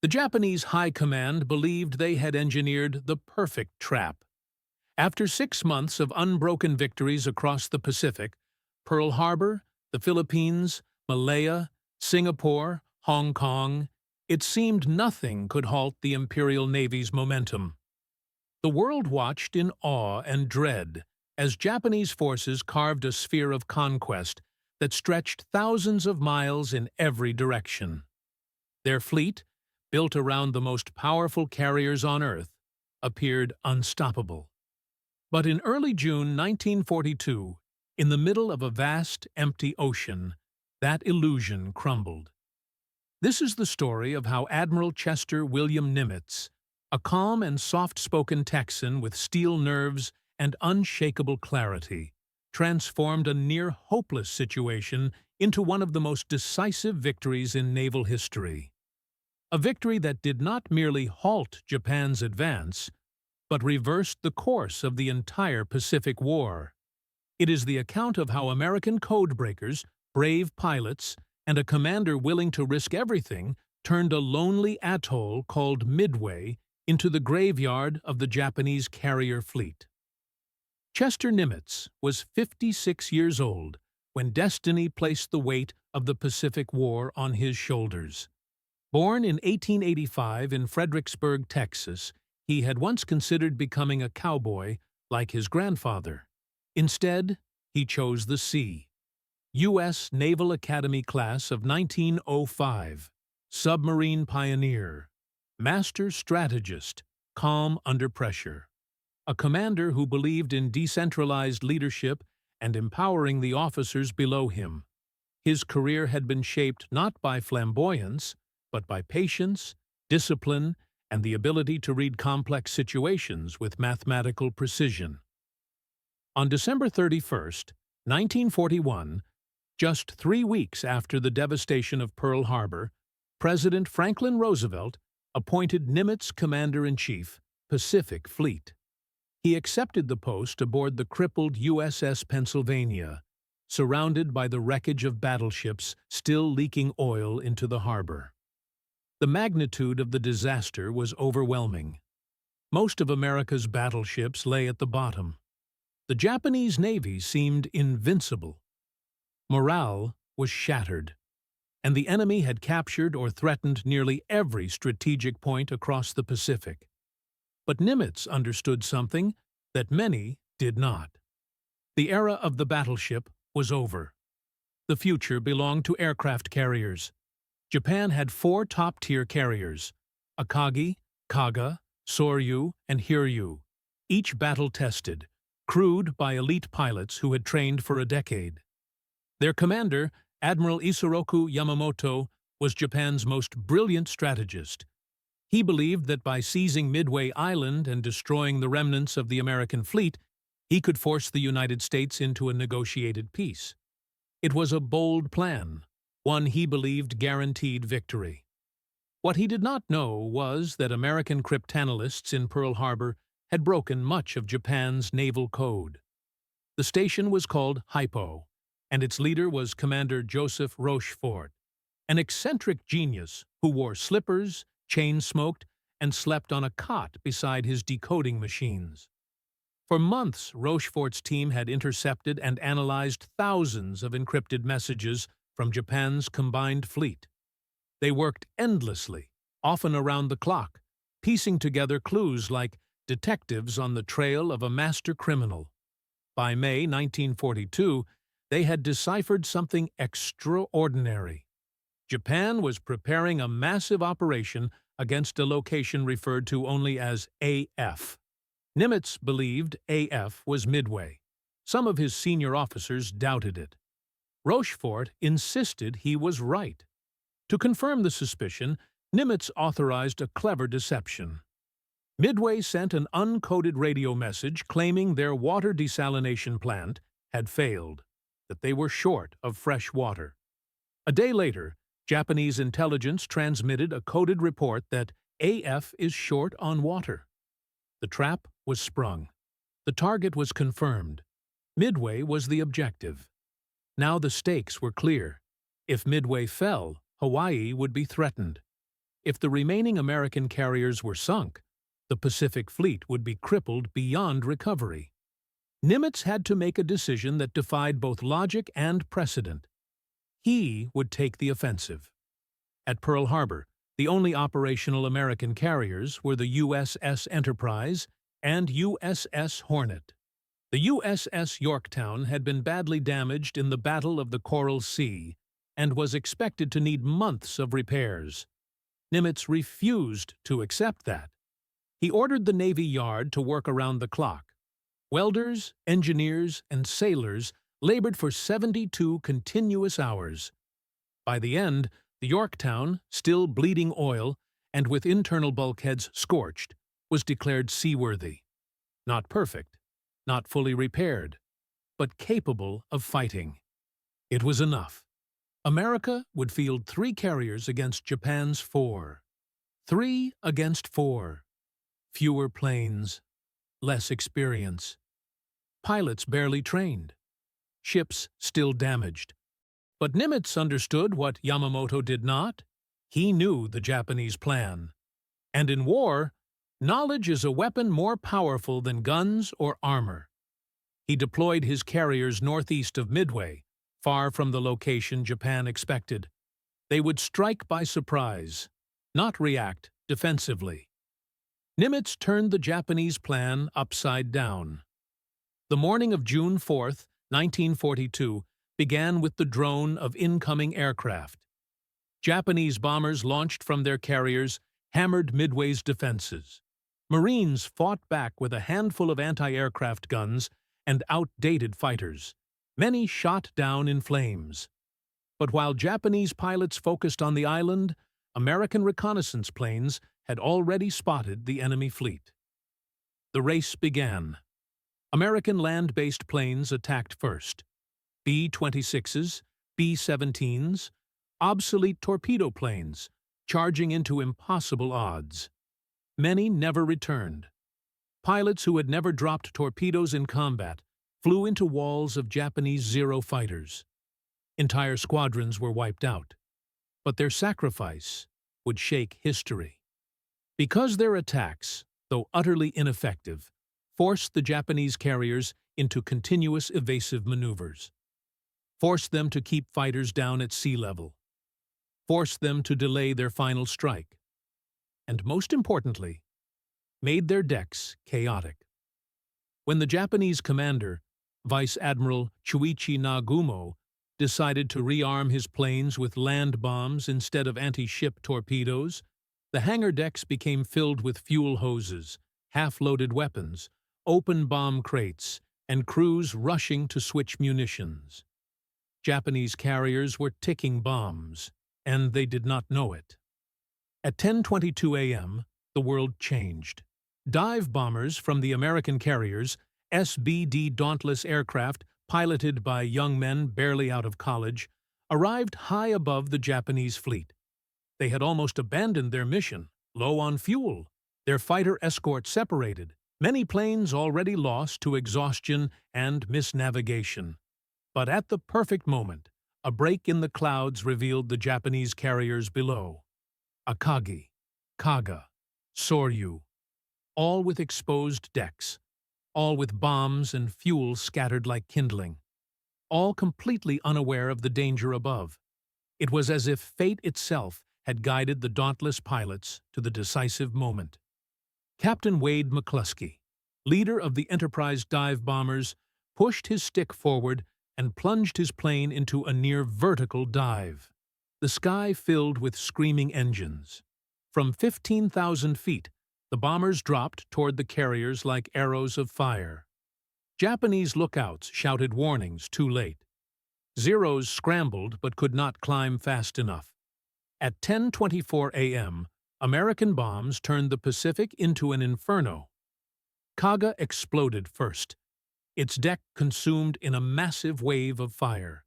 The Japanese High Command believed they had engineered the perfect trap. After 6 months of unbroken victories across the Pacific, Pearl Harbor, the Philippines, Malaya, Singapore, Hong Kong, it seemed nothing could halt the Imperial Navy's momentum. The world watched in awe and dread as Japanese forces carved a sphere of conquest that stretched thousands of miles in every direction. Their fleet, built around the most powerful carriers on Earth, appeared unstoppable. But in early June 1942, in the middle of a vast, empty ocean, that illusion crumbled. This is the story of how Admiral Chester William Nimitz, a calm and soft-spoken Texan with steel nerves and unshakable clarity, transformed a near-hopeless situation into one of the most decisive victories in naval history. A victory that did not merely halt Japan's advance, but reversed the course of the entire Pacific War. It is the account of how American codebreakers, brave pilots, and a commander willing to risk everything turned a lonely atoll called Midway into the graveyard of the Japanese carrier fleet. Chester Nimitz was 56 years old when destiny placed the weight of the Pacific War on his shoulders. Born in 1885 in Fredericksburg, Texas, he had once considered becoming a cowboy like his grandfather. Instead, he chose the sea. U.S. Naval Academy class of 1905, submarine pioneer, master strategist, calm under pressure. A commander who believed in decentralized leadership and empowering the officers below him. His career had been shaped not by flamboyance, but by patience, discipline, and the ability to read complex situations with mathematical precision. On December 31, 1941, just 3 weeks after the devastation of Pearl Harbor, President Franklin Roosevelt appointed Nimitz Commander-in-Chief, Pacific Fleet. He accepted the post aboard the crippled USS Pennsylvania, surrounded by the wreckage of battleships still leaking oil into the harbor. The magnitude of the disaster was overwhelming. Most of America's battleships lay at the bottom. The Japanese Navy seemed invincible. Morale was shattered, and the enemy had captured or threatened nearly every strategic point across the Pacific. But Nimitz understood something that many did not. The era of the battleship was over. The future belonged to aircraft carriers. Japan had 4 top-tier carriers, Akagi, Kaga, Soryu, and Hiryu, each battle-tested, crewed by elite pilots who had trained for a decade. Their commander, Admiral Isoroku Yamamoto, was Japan's most brilliant strategist. He believed that by seizing Midway Island and destroying the remnants of the American fleet, he could force the United States into a negotiated peace. It was a bold plan, one he believed guaranteed victory. What he did not know was that American cryptanalysts in Pearl Harbor had broken much of Japan's naval code. The station was called Hypo, and its leader was Commander Joseph Rochefort, an eccentric genius who wore slippers, chain-smoked, and slept on a cot beside his decoding machines. For months, Rochefort's team had intercepted and analyzed thousands of encrypted messages from Japan's combined fleet. They worked endlessly, often around the clock, piecing together clues like detectives on the trail of a master criminal. By May 1942, they had deciphered something extraordinary. Japan was preparing a massive operation against a location referred to only as AF. Nimitz believed AF was Midway. Some of his senior officers doubted it. Rochefort insisted he was right. To confirm the suspicion, Nimitz authorized a clever deception. Midway sent an uncoded radio message claiming their water desalination plant had failed, that they were short of fresh water. A day later, Japanese intelligence transmitted a coded report that AF is short on water. The trap was sprung. The target was confirmed. Midway was the objective. Now the stakes were clear. If Midway fell, Hawaii would be threatened. If the remaining American carriers were sunk, the Pacific Fleet would be crippled beyond recovery. Nimitz had to make a decision that defied both logic and precedent. He would take the offensive. At Pearl Harbor, the only operational American carriers were the USS Enterprise and USS Hornet. The USS Yorktown had been badly damaged in the Battle of the Coral Sea and was expected to need months of repairs. Nimitz refused to accept that. He ordered the Navy Yard to work around the clock. Welders, engineers, and sailors labored for 72 continuous hours. By the end, the Yorktown, still bleeding oil and with internal bulkheads scorched, was declared seaworthy. Not perfect, not fully repaired, but capable of fighting. It was enough. America would field 3 carriers against Japan's 4. 3 against 4. Fewer planes, less experience. Pilots barely trained. Ships still damaged. But Nimitz understood what Yamamoto did not. He knew the Japanese plan. And in war, knowledge is a weapon more powerful than guns or armor. He deployed his carriers northeast of Midway, far from the location Japan expected. They would strike by surprise, not react defensively. Nimitz turned the Japanese plan upside down. The morning of June 4, 1942, began with the drone of incoming aircraft. Japanese bombers launched from their carriers hammered Midway's defenses. Marines fought back with a handful of anti-aircraft guns and outdated fighters. Many shot down in flames. But while Japanese pilots focused on the island, American reconnaissance planes had already spotted the enemy fleet. The race began. American land-based planes attacked first. B-26s, B-17s, obsolete torpedo planes, charging into impossible odds. Many never returned. Pilots who had never dropped torpedoes in combat flew into walls of Japanese Zero fighters. Entire squadrons were wiped out. But their sacrifice would shake history. Because their attacks, though utterly ineffective, forced the Japanese carriers into continuous evasive maneuvers. Forced them to keep fighters down at sea level. Forced them to delay their final strike. And most importantly, made their decks chaotic. When the Japanese commander, Vice Admiral Chuichi Nagumo, decided to rearm his planes with land bombs instead of anti-ship torpedoes, the hangar decks became filled with fuel hoses, half-loaded weapons, open bomb crates, and crews rushing to switch munitions. Japanese carriers were ticking bombs, and they did not know it. At 10:22 a.m., the world changed. Dive bombers from the American carriers, SBD Dauntless aircraft piloted by young men barely out of college, arrived high above the Japanese fleet. They had almost abandoned their mission, low on fuel. Their fighter escort separated, many planes already lost to exhaustion and misnavigation. But at the perfect moment, a break in the clouds revealed the Japanese carriers below. Akagi, Kaga, Soryu, all with exposed decks, all with bombs and fuel scattered like kindling, all completely unaware of the danger above. It was as if fate itself had guided the dauntless pilots to the decisive moment. Captain Wade McCluskey, leader of the Enterprise dive bombers, pushed his stick forward and plunged his plane into a near-vertical dive. The sky filled with screaming engines. From 15,000 feet, the bombers dropped toward the carriers like arrows of fire. Japanese lookouts shouted warnings too late. Zeros scrambled but could not climb fast enough. At 10:24 a.m., American bombs turned the Pacific into an inferno. Kaga exploded first, its deck consumed in a massive wave of fire.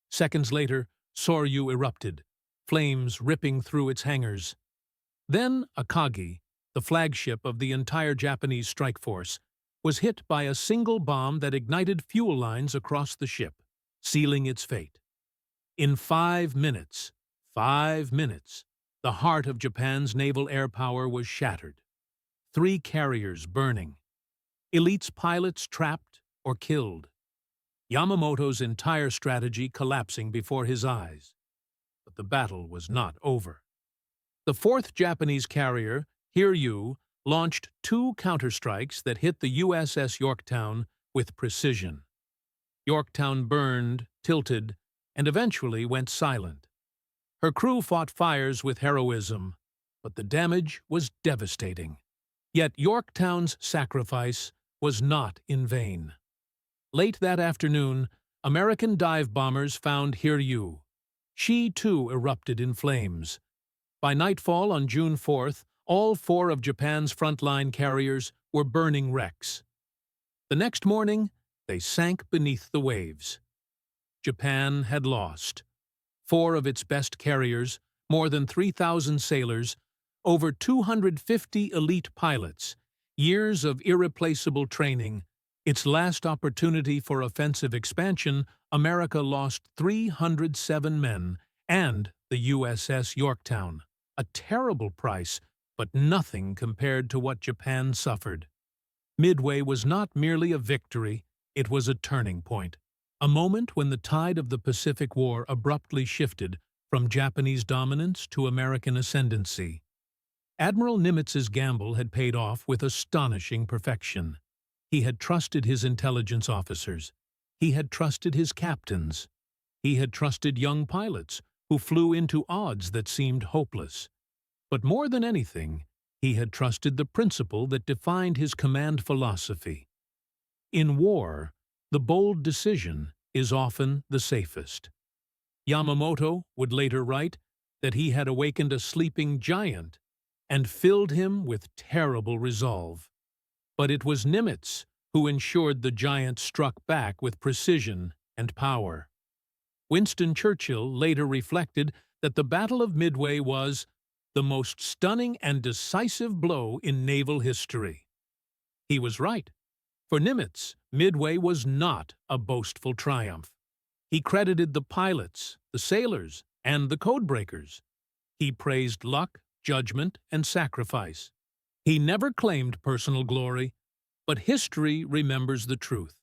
Seconds later, Soryu erupted, flames ripping through its hangars. Then Akagi, the flagship of the entire Japanese strike force, was hit by a single bomb that ignited fuel lines across the ship, sealing its fate. In 5 minutes, The heart of Japan's naval air power was shattered. 3 carriers burning. Elite's pilots trapped or killed. Yamamoto's entire strategy collapsing before his eyes. But the battle was not over. The 4th Japanese carrier, Hiryu, launched 2 counterstrikes that hit the USS Yorktown with precision. Yorktown burned, tilted, and eventually went silent. Her crew fought fires with heroism, but the damage was devastating. Yet Yorktown's sacrifice was not in vain. Late that afternoon, American dive bombers found Hiryu. She, too, erupted in flames. By nightfall on June 4th, all 4 of Japan's frontline carriers were burning wrecks. The next morning, they sank beneath the waves. Japan had lost. 4 of its best carriers, more than 3,000 sailors, over 250 elite pilots, years of irreplaceable training. Its last opportunity for offensive expansion, America lost 307 men and the USS Yorktown. A terrible price, but nothing compared to what Japan suffered. Midway was not merely a victory, it was a turning point. A moment when the tide of the Pacific War abruptly shifted from Japanese dominance to American ascendancy. Admiral Nimitz's gamble had paid off with astonishing perfection. He had trusted his intelligence officers. He had trusted his captains. He had trusted young pilots who flew into odds that seemed hopeless. But more than anything, he had trusted the principle that defined his command philosophy. In war, the bold decision is often the safest. Yamamoto would later write that he had awakened a sleeping giant and filled him with terrible resolve. But it was Nimitz who ensured the giant struck back with precision and power. Winston Churchill later reflected that the Battle of Midway was the most stunning and decisive blow in naval history. He was right. For Nimitz, Midway was not a boastful triumph. He credited the pilots, the sailors, and the codebreakers. He praised luck, judgment, and sacrifice. He never claimed personal glory, but history remembers the truth.